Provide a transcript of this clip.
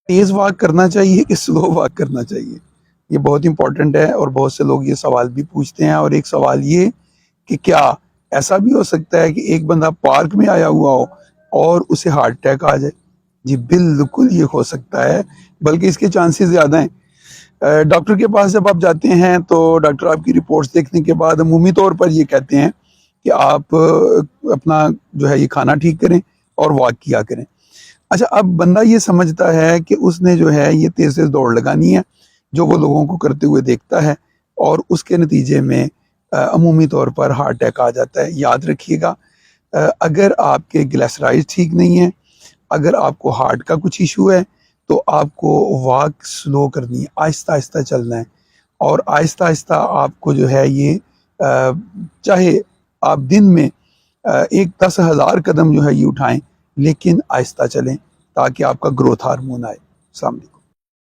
तेज़ वॉक करना चाहिए कि स्लो वॉक करना चाहिए, ये बहुत इंपॉर्टेंट है। और बहुत से लोग ये सवाल भी पूछते हैं। और एक सवाल ये कि क्या ऐसा भी हो सकता है कि एक बंदा पार्क में आया हुआ हो और उसे हार्ट अटैक आ जाए? जी बिल्कुल ये हो सकता है, बल्कि इसके चांसेस ज़्यादा हैं। डॉक्टर के पास जब आप जाते हैं तो डॉक्टर आपकी रिपोर्ट्स देखने के बाद अमूमी तौर पर ये कहते हैं कि आप अपना जो है ये खाना ठीक करें और वॉक किया करें। अच्छा, अब बंदा ये समझता है कि उसने जो है ये तेज तेज दौड़ लगानी है, जो वो लोगों को करते हुए देखता है, और उसके नतीजे में अमूमी तौर पर हार्ट अटैक आ जाता है। याद रखिएगा, अगर आपके ग्लिसराइड ठीक नहीं है, अगर आपको हार्ट का कुछ इशू है, तो आपको वॉक स्लो करनी है, आहिस्ता आहिस्ता चलना है। और आहिस्ता आहिस्ता आपको जो है ये चाहे आप दिन में एक 10,000 कदम जो है ये उठाएं, लेकिन आहिस्ता चलें ताकि आपका ग्रोथ हार्मोन आए। अस्सलाम वालेकुम।